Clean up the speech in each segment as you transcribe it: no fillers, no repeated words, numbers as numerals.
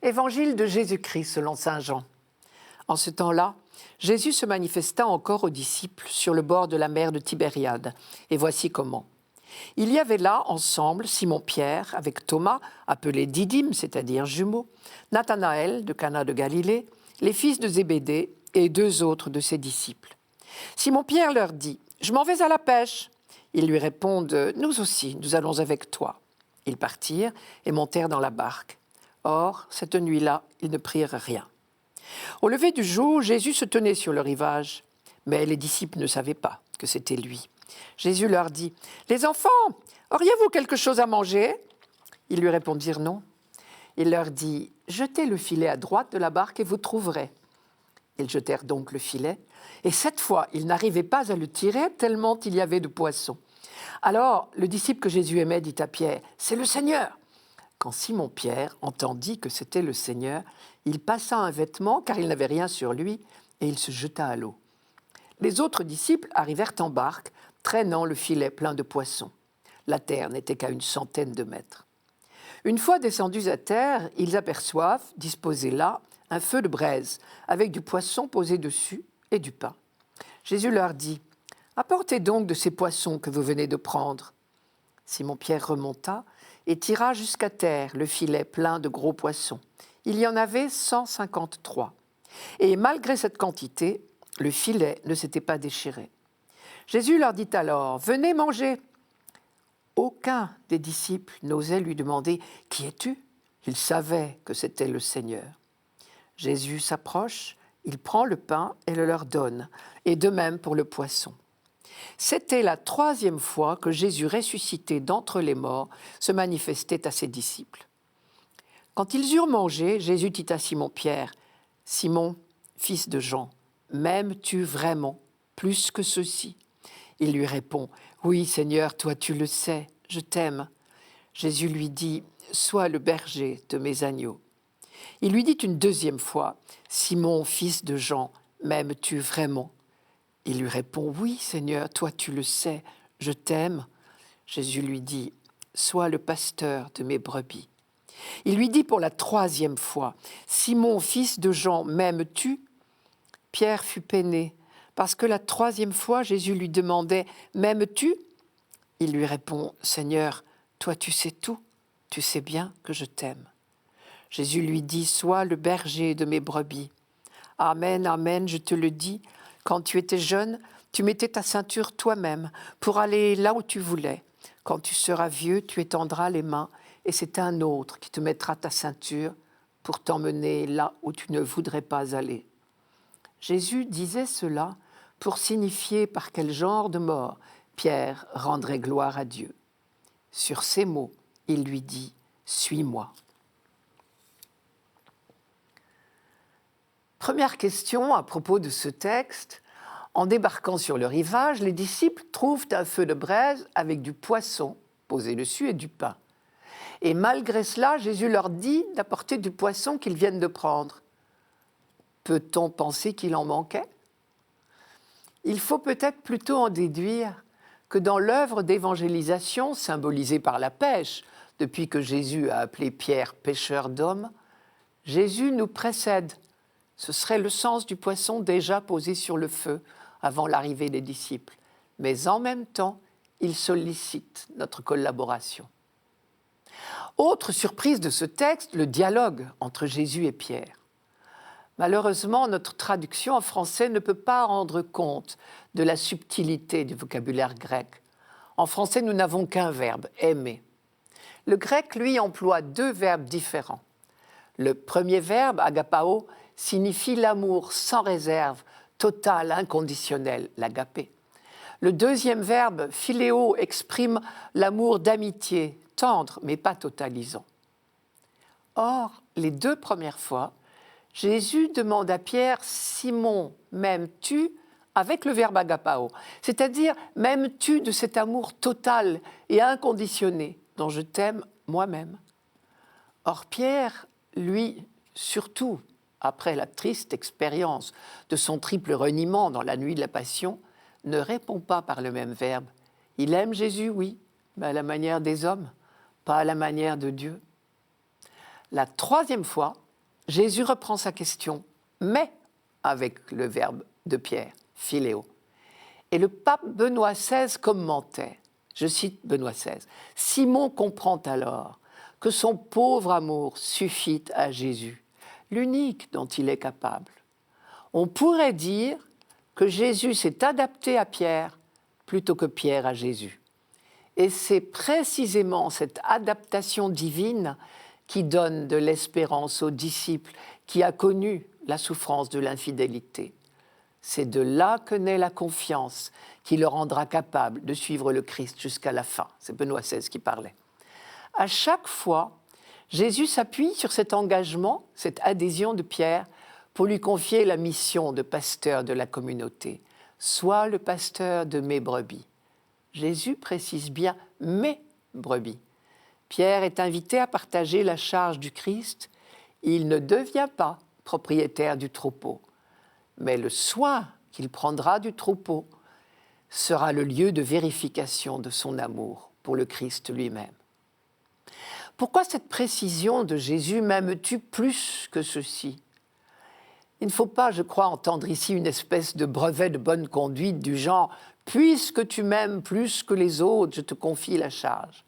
Évangile de Jésus-Christ selon saint Jean. En ce temps-là, Jésus se manifesta encore aux disciples sur le bord de la mer de Tibériade. Et voici comment. Il y avait là ensemble Simon-Pierre avec Thomas, appelé Didyme, c'est-à-dire jumeaux, Nathanaël de Cana de Galilée, les fils de Zébédée et 2 autres de ses disciples. Simon-Pierre leur dit « Je m'en vais à la pêche ». Ils lui répondent « Nous aussi, nous allons avec toi ». Ils partirent et montèrent dans la barque. Or, cette nuit-là, ils ne prirent rien. Au lever du jour, Jésus se tenait sur le rivage, mais les disciples ne savaient pas que c'était lui. Jésus leur dit « Les enfants, auriez-vous quelque chose à manger ?» Ils lui répondirent non. Il leur dit « Jetez le filet à droite de la barque et vous trouverez. » Ils jetèrent donc le filet, et cette fois, ils n'arrivaient pas à le tirer tellement il y avait de poissons. Alors, le disciple que Jésus aimait dit à Pierre « C'est le Seigneur !» Quand Simon-Pierre entendit que c'était le Seigneur, il passa un vêtement, car il n'avait rien sur lui, et il se jeta à l'eau. Les autres disciples arrivèrent en barque, traînant le filet plein de poissons. La terre n'était qu'à 100 de mètres. Une fois descendus à terre, ils aperçoivent, disposé là, un feu de braise, avec du poisson posé dessus et du pain. Jésus leur dit « Apportez donc de ces poissons que vous venez de prendre. » Simon-Pierre remonta et tira jusqu'à terre le filet plein de gros poissons. Il y en avait 153. Et malgré cette quantité, le filet ne s'était pas déchiré. Jésus leur dit alors « Venez manger !» Aucun des disciples n'osait lui demander « Qui es-tu » Il savait que c'était le Seigneur. Jésus s'approche, il prend le pain et le leur donne, et de même pour le poisson. C'était la 3e fois que Jésus, ressuscité d'entre les morts, se manifestait à ses disciples. Quand ils eurent mangé, Jésus dit à Simon-Pierre, « Simon, fils de Jean, m'aimes-tu vraiment plus que ceux-ci » Il lui répond, « Oui, Seigneur, toi tu le sais, je t'aime. » Jésus lui dit, « Sois le berger de mes agneaux. » Il lui dit une 2e fois, « Simon, fils de Jean, m'aimes-tu vraiment ?» Il lui répond, « Oui, Seigneur, toi tu le sais, je t'aime. » Jésus lui dit, « Sois le pasteur de mes brebis. » Il lui dit pour la 3e fois, « Simon, fils de Jean, m'aimes-tu » Pierre fut peiné, parce que la 3e fois, Jésus lui demandait, « M'aimes-tu » Il lui répond, « Seigneur, toi tu sais tout, tu sais bien que je t'aime. » Jésus lui dit, « Sois le berger de mes brebis. Amen, amen, je te le dis, quand tu étais jeune, tu mettais ta ceinture toi-même pour aller là où tu voulais. Quand tu seras vieux, tu étendras les mains et c'est un autre qui te mettra ta ceinture pour t'emmener là où tu ne voudrais pas aller. » Jésus disait cela pour signifier par quel genre de mort Pierre rendrait gloire à Dieu. Sur ces mots, il lui dit « Suis-moi ». Première question à propos de ce texte. En débarquant sur le rivage, les disciples trouvent un feu de braise avec du poisson posé dessus et du pain. Et malgré cela, Jésus leur dit d'apporter du poisson qu'ils viennent de prendre. Peut-on penser qu'il en manquait ? Il faut peut-être plutôt en déduire que dans l'œuvre d'évangélisation symbolisée par la pêche, depuis que Jésus a appelé Pierre pêcheur d'hommes, Jésus nous précède. Ce serait le sens du poisson déjà posé sur le feu avant l'arrivée des disciples. Mais en même temps, il sollicite notre collaboration. Autre surprise de ce texte, le dialogue entre Jésus et Pierre. Malheureusement, notre traduction en français ne peut pas rendre compte de la subtilité du vocabulaire grec. En français, nous n'avons qu'un verbe, aimer. Le grec, lui, emploie 2 verbes différents. Le premier verbe, agapao, signifie l'amour sans réserve, total, inconditionnel, l'agapé. Le 2e verbe, philéo, exprime l'amour d'amitié, tendre, mais pas totalisant. Or, les 2 premières fois, Jésus demande à Pierre « Simon, m'aimes-tu » avec le verbe agapao, c'est-à-dire « m'aimes-tu de cet amour total et inconditionné dont je t'aime moi-même » Or, Pierre, lui, surtout après la triste expérience de son triple reniement dans la nuit de la Passion, ne répond pas par le même verbe. Il aime Jésus, oui, mais à la manière des hommes, pas à la manière de Dieu. La 3e fois, Jésus reprend sa question, mais avec le verbe de Pierre, philéo. Et le pape Benoît XVI commentait, je cite Benoît XVI, « Simon comprend alors que son pauvre amour suffit à Jésus, l'unique dont il est capable. On pourrait dire que Jésus s'est adapté à Pierre plutôt que Pierre à Jésus. Et c'est précisément cette adaptation divine qui donne de l'espérance au disciple qui a connu la souffrance de l'infidélité. C'est de là que naît la confiance qui le rendra capable de suivre le Christ jusqu'à la fin. » C'est Benoît XVI qui parlait. À chaque fois, Jésus s'appuie sur cet engagement, cette adhésion de Pierre, pour lui confier la mission de pasteur de la communauté. « Sois le pasteur de mes brebis. » Jésus précise bien « mes brebis ». Pierre est invité à partager la charge du Christ. Il ne devient pas propriétaire du troupeau, mais le soin qu'il prendra du troupeau sera le lieu de vérification de son amour pour le Christ lui-même. Pourquoi cette précision de Jésus « m'aimes-tu plus que ceci » ? Il ne faut pas, je crois, entendre ici une espèce de brevet de bonne conduite du genre « puisque tu m'aimes plus que les autres, je te confie la charge ».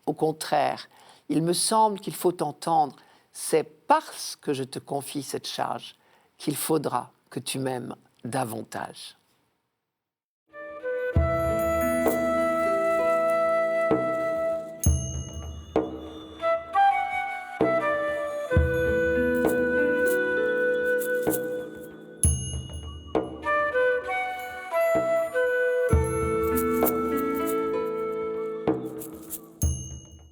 Au contraire, il me semble qu'il faut entendre « c'est parce que je te confie cette charge qu'il faudra que tu m'aimes davantage ».